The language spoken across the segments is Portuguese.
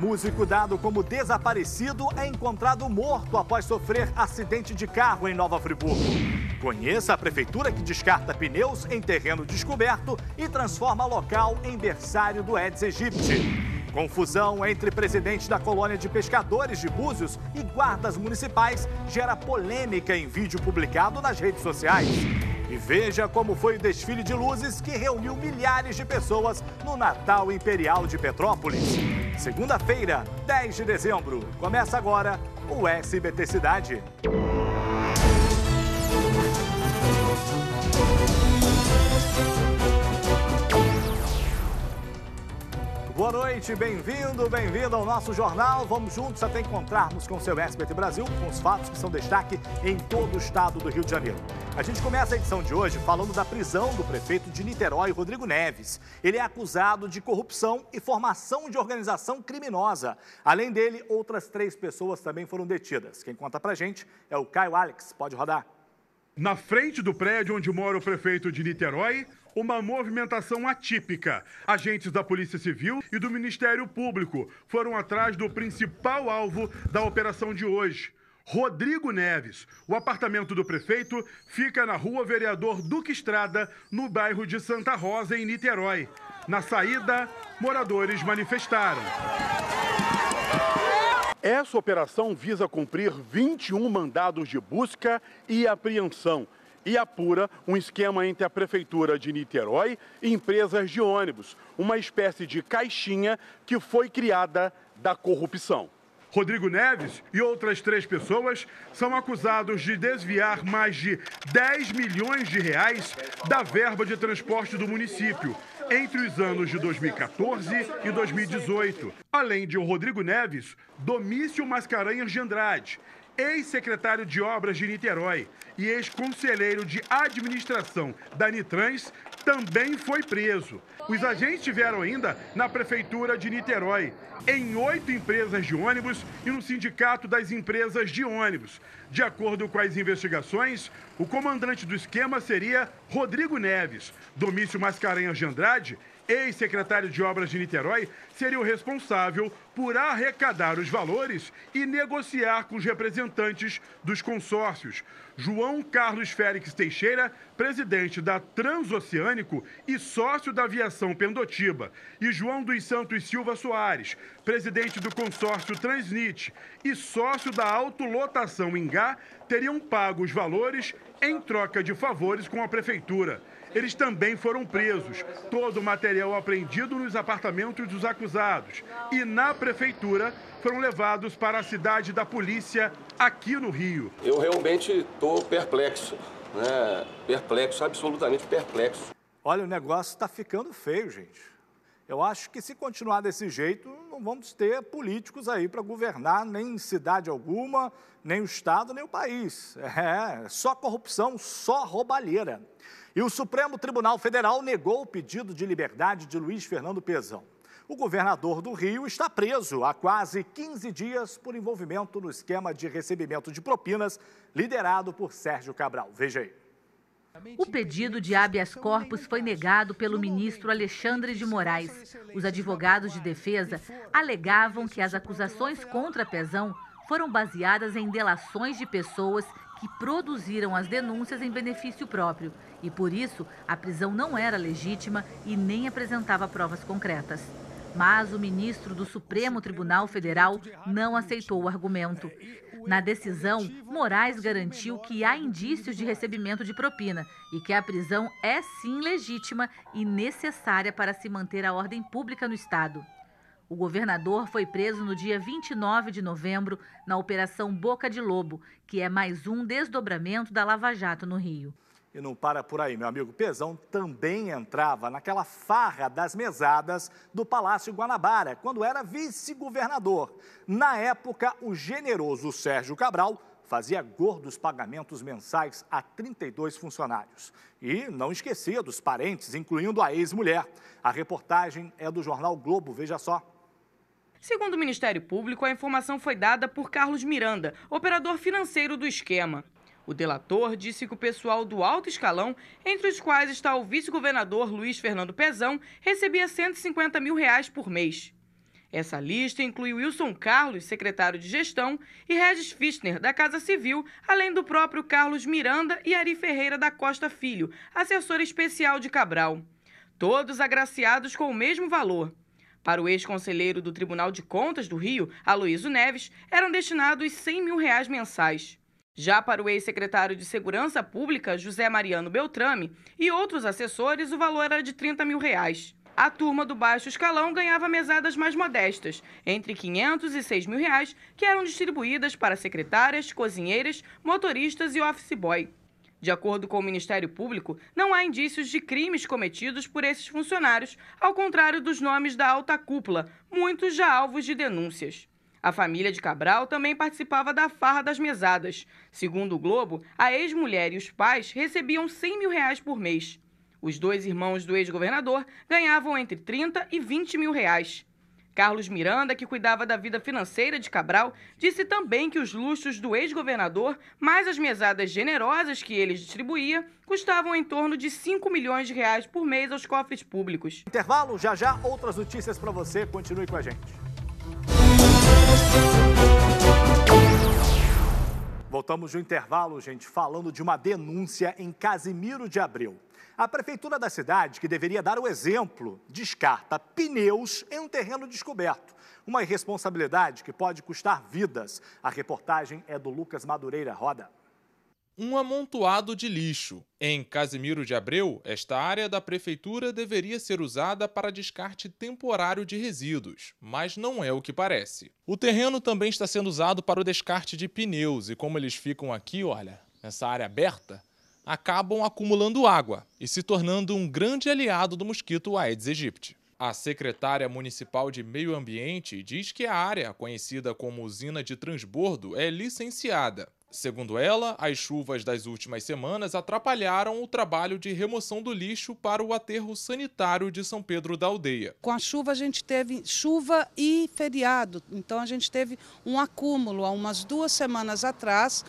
Músico dado como desaparecido é encontrado morto após sofrer acidente de carro em Nova Friburgo. Conheça a prefeitura que descarta pneus em terreno descoberto e transforma local em berçário do Aedes aegypti. Confusão entre presidente da colônia de pescadores de Búzios e guardas municipais gera polêmica em vídeo publicado nas redes sociais. E veja como foi o desfile de luzes que reuniu milhares de pessoas no Natal Imperial de Petrópolis. Segunda-feira, 10 de dezembro. Começa agora o SBT Cidade. Boa noite, bem-vindo ao nosso jornal. Vamos juntos até encontrarmos com o seu SBT Brasil, com os fatos que são destaque em todo o estado do Rio de Janeiro. A gente começa a edição de hoje falando da prisão do prefeito de Niterói, Rodrigo Neves. Ele é acusado de corrupção e formação de organização criminosa. Além dele, outras 3 pessoas também foram detidas. Quem conta pra gente é o Caio Alex. Pode rodar. Na frente do prédio onde mora o prefeito de Niterói, uma movimentação atípica. Agentes da Polícia Civil e do Ministério Público foram atrás do principal alvo da operação de hoje, Rodrigo Neves. O apartamento do prefeito fica na rua Vereador Duque Estrada, no bairro de Santa Rosa, em Niterói. Na saída, moradores manifestaram. Essa operação visa cumprir 21 mandados de busca e apreensão e apura um esquema entre a Prefeitura de Niterói e empresas de ônibus, uma espécie de caixinha que foi criada da corrupção. Rodrigo Neves e outras 3 pessoas são acusados de desviar mais de 10 milhões de reais da verba de transporte do município entre os anos de 2014 e 2018. Além de Rodrigo Neves, Domício Mascarenhas de Andrade, ex-secretário de Obras de Niterói e ex-conselheiro de administração da Nitrans, também foi preso. Os agentes estiveram ainda na Prefeitura de Niterói, em 8 empresas de ônibus e no Sindicato das Empresas de Ônibus. De acordo com as investigações, o comandante do esquema seria Rodrigo Neves. Domício Mascarenhas de Andrade, ex-secretário de Obras de Niterói, seria o responsável por arrecadar os valores e negociar com os representantes dos consórcios. João Carlos Félix Teixeira, presidente da Transoceânico e sócio da Aviação Pendotiba, e João dos Santos Silva Soares, presidente do consórcio Transnit e sócio da Autolotação Ingá, teriam pago os valores em troca de favores com a prefeitura. Eles também foram presos. Todo o material apreendido nos apartamentos dos acusados e na prefeitura foram levados para a cidade da polícia aqui no Rio. Eu realmente estou perplexo, né? Perplexo, absolutamente perplexo. Olha, o negócio está ficando feio, gente. Eu acho que se continuar desse jeito, não vamos ter políticos aí para governar nem cidade alguma, nem o estado, nem o país. É, só corrupção, só roubalheira. E o Supremo Tribunal Federal negou o pedido de liberdade de Luiz Fernando Pezão. O governador do Rio está preso há quase 15 dias por envolvimento no esquema de recebimento de propinas liderado por Sérgio Cabral. Veja aí. O pedido de habeas corpus foi negado pelo ministro Alexandre de Moraes. Os advogados de defesa alegavam que as acusações contra Pezão foram baseadas em delações de pessoas que produziram as denúncias em benefício próprio e, por isso, a prisão não era legítima e nem apresentava provas concretas. Mas o ministro do Supremo Tribunal Federal não aceitou o argumento. Na decisão, Moraes garantiu que há indícios de recebimento de propina e que a prisão é sim legítima e necessária para se manter a ordem pública no estado. O governador foi preso no dia 29 de novembro na Operação Boca de Lobo, que é mais um desdobramento da Lava Jato no Rio. E não para por aí, meu amigo. Pezão também entrava naquela farra das mesadas do Palácio Guanabara, quando era vice-governador. Na época, o generoso Sérgio Cabral fazia gordos pagamentos mensais a 32 funcionários. E não esquecia dos parentes, incluindo a ex-mulher. A reportagem é do jornal Globo, veja só. Segundo o Ministério Público, a informação foi dada por Carlos Miranda, operador financeiro do esquema. O delator disse que o pessoal do alto escalão, entre os quais está o vice-governador Luiz Fernando Pezão, recebia R$ 150 mil por mês. Essa lista inclui Wilson Carlos, secretário de Gestão, e Regis Fischner, da Casa Civil, além do próprio Carlos Miranda e Ari Ferreira da Costa Filho, assessor especial de Cabral. Todos agraciados com o mesmo valor. Para o ex-conselheiro do Tribunal de Contas do Rio, Aloísio Neves, eram destinados R$100 mil mensais. Já para o ex-secretário de Segurança Pública, José Mariano Beltrame, e outros assessores, o valor era de R$30 mil. A turma do baixo escalão ganhava mesadas mais modestas, entre R$500 e R$6 mil, que eram distribuídas para secretárias, cozinheiras, motoristas e office boy. De acordo com o Ministério Público, não há indícios de crimes cometidos por esses funcionários, ao contrário dos nomes da alta cúpula, muitos já alvos de denúncias. A família de Cabral também participava da farra das mesadas. Segundo o Globo, a ex-mulher e os pais recebiam R$100 mil por mês. Os dois irmãos do ex-governador ganhavam entre R$30 e R$20 mil. Carlos Miranda, que cuidava da vida financeira de Cabral, disse também que os luxos do ex-governador, mais as mesadas generosas que ele distribuía, custavam em torno de R$5 milhões por mês aos cofres públicos. Intervalo, já outras notícias para você. Continue com a gente. Voltamos do intervalo, gente, falando de uma denúncia em Casimiro de Abreu. A prefeitura da cidade, que deveria dar o exemplo, descarta pneus em um terreno descoberto. Uma irresponsabilidade que pode custar vidas. A reportagem é do Lucas Madureira. Roda. Um amontoado de lixo. Em Casimiro de Abreu, esta área da prefeitura deveria ser usada para descarte temporário de resíduos, mas não é o que parece. O terreno também está sendo usado para o descarte de pneus e como eles ficam aqui, olha, nessa área aberta, acabam acumulando água e se tornando um grande aliado do mosquito Aedes aegypti. A secretária municipal de Meio Ambiente diz que a área, conhecida como usina de transbordo, é licenciada. Segundo ela, as chuvas das últimas semanas atrapalharam o trabalho de remoção do lixo para o aterro sanitário de São Pedro da Aldeia. Com a chuva, a gente teve chuva e feriado, então a gente teve um acúmulo há umas 2 semanas atrás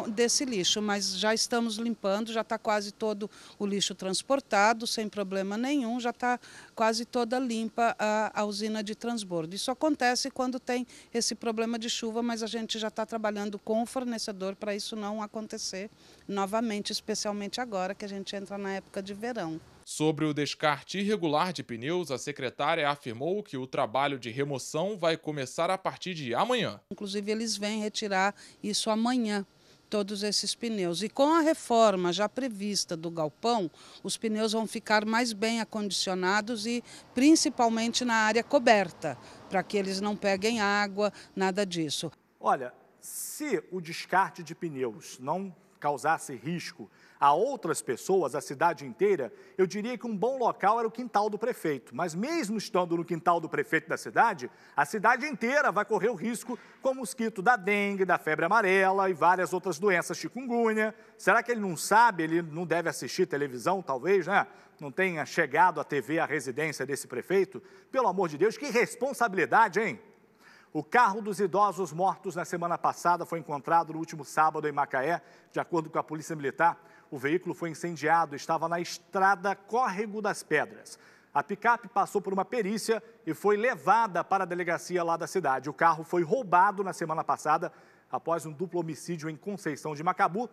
desse lixo, mas já estamos limpando, já está quase todo o lixo transportado, sem problema nenhum, já está quase toda limpa a usina de transbordo. Isso acontece quando tem esse problema de chuva, mas a gente já está trabalhando com o fornecedor para isso não acontecer novamente, especialmente agora que a gente entra na época de verão. Sobre o descarte irregular de pneus, a secretária afirmou que o trabalho de remoção vai começar a partir de amanhã. Inclusive, eles vêm retirar isso amanhã, todos esses pneus. E com a reforma já prevista do galpão, os pneus vão ficar mais bem acondicionados e principalmente na área coberta, para que eles não peguem água, nada disso. Olha, se o descarte de pneus não causasse risco a outras pessoas, a cidade inteira, eu diria que um bom local era o quintal do prefeito. Mas mesmo estando no quintal do prefeito da cidade, a cidade inteira vai correr o risco com o mosquito da dengue, da febre amarela e várias outras doenças, chikungunya. Será que ele não sabe, ele não deve assistir televisão, talvez, né? Não tenha chegado a TV à residência desse prefeito? Pelo amor de Deus, que responsabilidade, hein? O carro dos idosos mortos na semana passada foi encontrado no último sábado em Macaé. De acordo com a Polícia Militar, o veículo foi incendiado e estava na estrada Córrego das Pedras. A picape passou por uma perícia e foi levada para a delegacia lá da cidade. O carro foi roubado na semana passada após um duplo homicídio em Conceição de Macabu,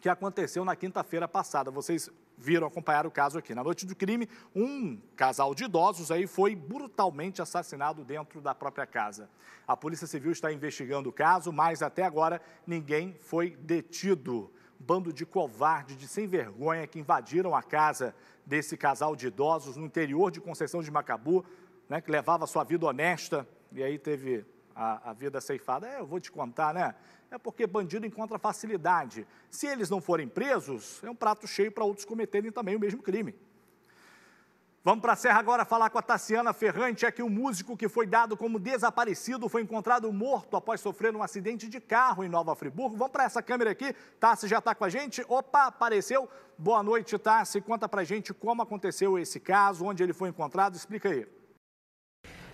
que aconteceu na quinta-feira passada. Vocês viram, acompanhar o caso aqui. Na noite do crime, um casal de idosos aí foi brutalmente assassinado dentro da própria casa. A Polícia Civil está investigando o caso, mas até agora ninguém foi detido. Bando de covardes, de sem vergonha, que invadiram a casa desse casal de idosos no interior de Conceição de Macabu, né, que levava sua vida honesta e aí teve a vida ceifada. Eu vou te contar, né? É porque bandido encontra facilidade. Se eles não forem presos, é um prato cheio para outros cometerem também o mesmo crime. Vamos para a Serra agora falar com a Tassiana Ferrante. É que um músico que foi dado como desaparecido foi encontrado morto após sofrer um acidente de carro em Nova Friburgo. Vamos para essa câmera aqui. Tassi já está com a gente. Opa, apareceu. Boa noite, Tassi. Conta para a gente como aconteceu esse caso, onde ele foi encontrado. Explica aí.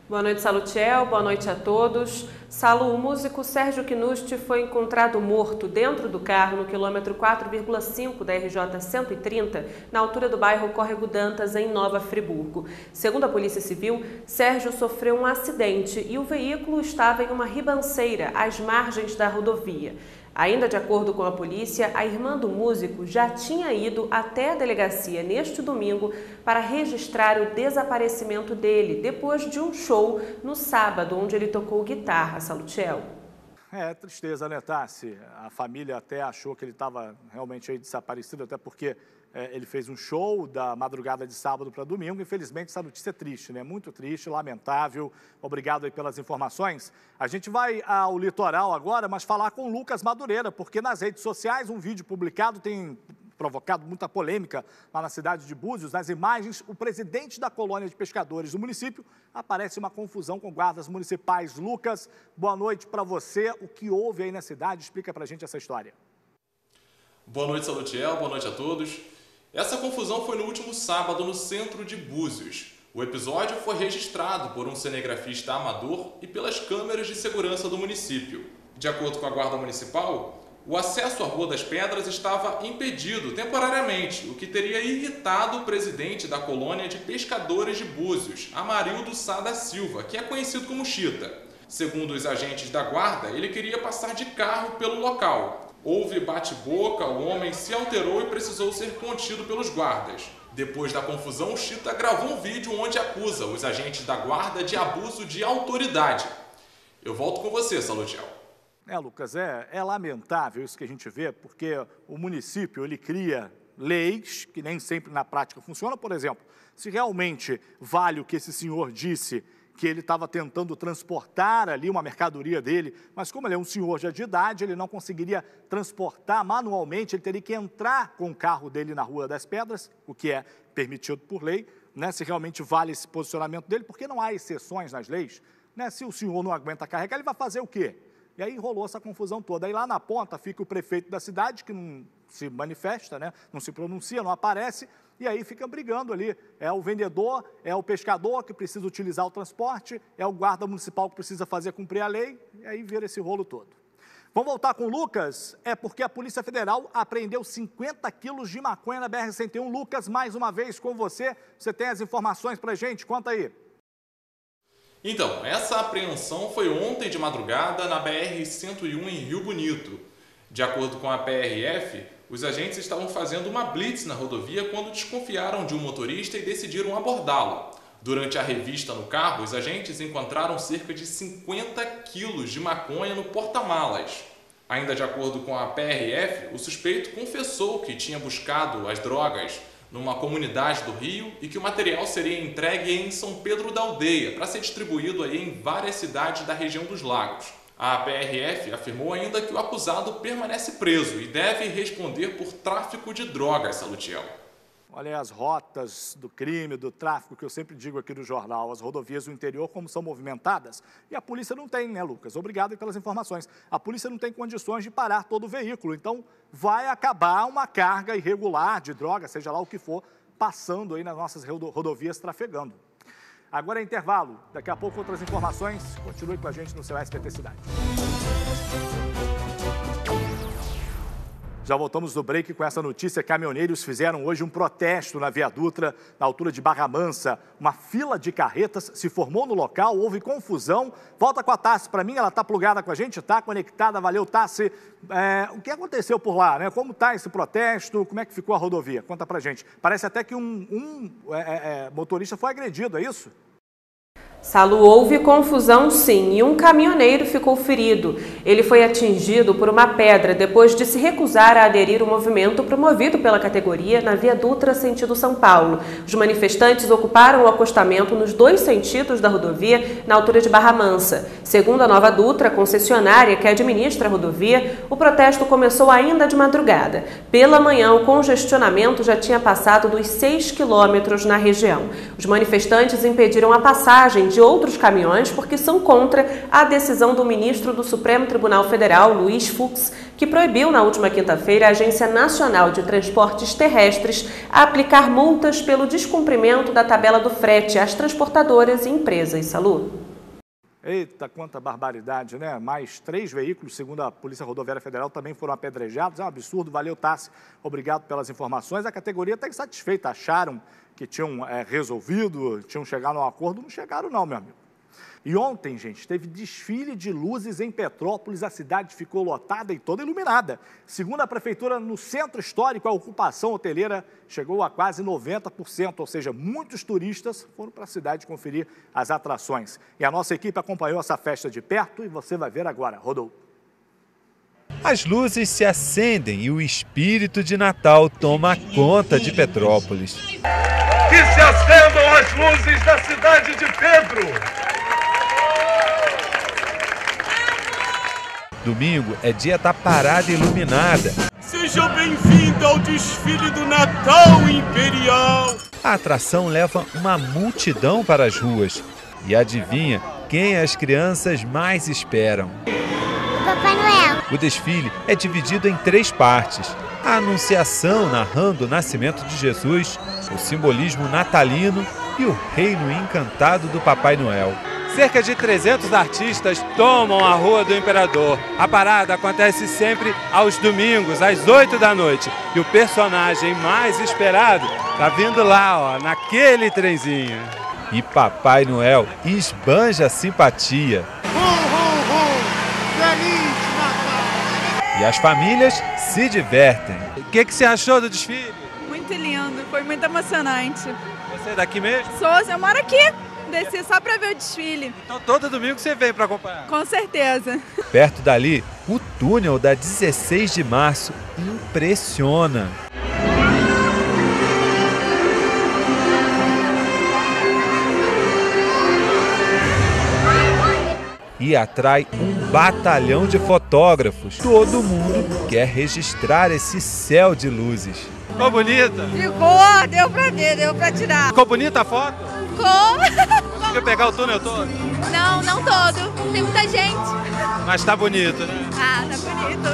Boa noite, Salutiel. Boa noite a todos. Salo, o músico Sérgio Knusti foi encontrado morto dentro do carro no quilômetro 4,5 da RJ 130, na altura do bairro Córrego Dantas, em Nova Friburgo. Segundo a Polícia Civil, Sérgio sofreu um acidente e o veículo estava em uma ribanceira às margens da rodovia. Ainda de acordo com a polícia, a irmã do músico já tinha ido até a delegacia neste domingo para registrar o desaparecimento dele, depois de um show no sábado, onde ele tocou guitarra, Salutiel. É tristeza, né, Tassi? A família até achou que ele estava realmente aí desaparecido, até porque ele fez um show da madrugada de sábado para domingo. Infelizmente, essa notícia é triste, né? Muito triste, lamentável. Obrigado aí pelas informações. A gente vai ao litoral agora, mas falar com o Lucas Madureira, porque nas redes sociais um vídeo publicado tem provocado muita polêmica lá na cidade de Búzios. Nas imagens, o presidente da colônia de pescadores do município, aparece uma confusão com guardas municipais. Lucas, boa noite para você. O que houve aí na cidade? Explica para a gente essa história. Boa noite, Salutiel. Boa noite a todos. Essa confusão foi no último sábado no centro de Búzios. O episódio foi registrado por um cinegrafista amador e pelas câmeras de segurança do município. De acordo com a Guarda Municipal, o acesso à Rua das Pedras estava impedido temporariamente, o que teria irritado o presidente da colônia de pescadores de Búzios, Amarildo Sá da Silva, que é conhecido como Chita. Segundo os agentes da guarda, ele queria passar de carro pelo local. Houve bate-boca, o homem se alterou e precisou ser contido pelos guardas. Depois da confusão, o Chita gravou um vídeo onde acusa os agentes da guarda de abuso de autoridade. Eu volto com você, Salutiel. Lucas, é lamentável isso que a gente vê, porque o município ele cria leis que nem sempre na prática funcionam. Por exemplo, se realmente vale o que esse senhor disse, que ele estava tentando transportar ali uma mercadoria dele, mas como ele é um senhor já de idade, ele não conseguiria transportar manualmente, ele teria que entrar com o carro dele na Rua das Pedras, o que é permitido por lei, né? Se realmente vale esse posicionamento dele, porque não há exceções nas leis, né? Se o senhor não aguenta carregar, ele vai fazer o quê? E aí rolou essa confusão toda. Aí lá na ponta fica o prefeito da cidade, que não se manifesta, né? Não se pronuncia, não aparece, e aí fica brigando ali. É o vendedor, é o pescador que precisa utilizar o transporte, é o guarda municipal que precisa fazer cumprir a lei, e aí vira esse rolo todo. Vamos voltar com o Lucas, porque a Polícia Federal apreendeu 50 quilos de maconha na BR-101. Lucas, mais uma vez com você, você tem as informações pra gente, conta aí. Então, essa apreensão foi ontem de madrugada na BR-101 em Rio Bonito. De acordo com a PRF, os agentes estavam fazendo uma blitz na rodovia quando desconfiaram de um motorista e decidiram abordá-lo. Durante a revista no carro, os agentes encontraram cerca de 50 quilos de maconha no porta-malas. Ainda de acordo com a PRF, o suspeito confessou que tinha buscado as drogas numa comunidade do Rio e que o material seria entregue em São Pedro da Aldeia para ser distribuído aí em várias cidades da região dos Lagos. A PRF afirmou ainda que o acusado permanece preso e deve responder por tráfico de drogas, Salutiel. Olha aí as rotas do crime, do tráfico, que eu sempre digo aqui no jornal, as rodovias do interior, como são movimentadas. E a polícia não tem, né, Lucas? Obrigado pelas informações. A polícia não tem condições de parar todo o veículo, então vai acabar uma carga irregular de droga, seja lá o que for, passando aí nas nossas rodovias, trafegando. Agora é intervalo, daqui a pouco outras informações. Continue com a gente no seu SBT Cidade. Já voltamos do break com essa notícia. Caminhoneiros fizeram hoje um protesto na Via Dutra, na altura de Barra Mansa. Uma fila de carretas se formou no local, houve confusão. Volta com a Tassi para mim, ela está plugada com a gente, está conectada. Valeu, Tassi. O que aconteceu por lá, né? Como está esse protesto? Como é que ficou a rodovia? Conta para a gente. Parece até que um motorista foi agredido, é isso? Salo, houve confusão sim, e um caminhoneiro ficou ferido. Ele foi atingido por uma pedra depois de se recusar a aderir ao movimento promovido pela categoria na Via Dutra, sentido São Paulo. Os manifestantes ocuparam o acostamento nos dois sentidos da rodovia, na altura de Barra Mansa. Segundo a Nova Dutra, concessionária que administra a rodovia, o protesto começou ainda de madrugada. Pela manhã, o congestionamento já tinha passado dos 6 quilômetros na região. Os manifestantes impediram a passagem de outros caminhões porque são contra a decisão do ministro do Supremo Tribunal Federal, Luiz Fux, que proibiu na última quinta-feira a Agência Nacional de Transportes Terrestres a aplicar multas pelo descumprimento da tabela do frete às transportadoras e empresas. Salu. Eita, quanta barbaridade, né? Mais 3 veículos, segundo a Polícia Rodoviária Federal, também foram apedrejados. É um absurdo. Valeu, Tassi. Obrigado pelas informações. A categoria está insatisfeita. Acharam que tinham resolvido, tinham chegado a um acordo. Não chegaram não, meu amigo. E ontem, gente, teve desfile de luzes em Petrópolis. A cidade ficou lotada e toda iluminada. Segundo a Prefeitura, no centro histórico, a ocupação hoteleira chegou a quase 90%, ou seja, muitos turistas foram para a cidade conferir as atrações. E a nossa equipe acompanhou essa festa de perto e você vai ver agora. Rodou. As luzes se acendem e o espírito de Natal toma conta de Petrópolis. Que se acendam as luzes da cidade de Pedro! Domingo é dia da parada iluminada. Seja bem-vindo ao desfile do Natal Imperial! A atração leva uma multidão para as ruas. E adivinha quem as crianças mais esperam? O Papai Noel. O desfile é dividido em 3 partes. A anunciação narrando o nascimento de Jesus, o simbolismo natalino e o reino encantado do Papai Noel. Cerca de 300 artistas tomam a Rua do Imperador. A parada acontece sempre aos domingos, às 8 da noite. E o personagem mais esperado tá vindo lá, ó, naquele trenzinho. E Papai Noel esbanja a simpatia. Feliz Natal! E as famílias se divertem. O que você achou do desfile? Muito lindo, foi muito emocionante. Você é daqui mesmo? Eu moro aqui. Desci só para ver o desfile. Então todo domingo você vem para acompanhar? Com certeza. Perto dali, o túnel da 16 de março impressiona. E atrai um batalhão de fotógrafos. Todo mundo quer registrar esse céu de luzes. Ficou bonita? Ficou, deu pra ver, deu pra tirar. Ficou bonita a foto? Ficou. Conseguiu pegar o túnel todo? Não, não todo. Tem muita gente. Mas tá bonito, né? Ah, tá bonito.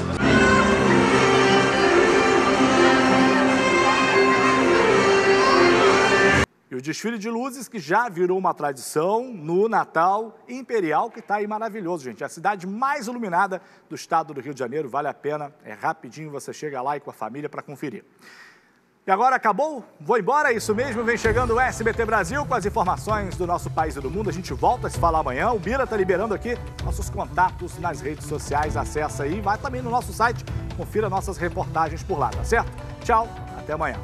E o desfile de luzes que já virou uma tradição no Natal Imperial, que está aí maravilhoso, gente. É a cidade mais iluminada do estado do Rio de Janeiro, vale a pena, é rapidinho, você chega lá e com a família para conferir. E agora acabou? Vou embora, é isso mesmo, vem chegando o SBT Brasil com as informações do nosso país e do mundo. A gente volta a se falar amanhã, o Bira está liberando aqui nossos contatos nas redes sociais, acessa aí, vai também no nosso site, confira nossas reportagens por lá, tá certo? Tchau, até amanhã.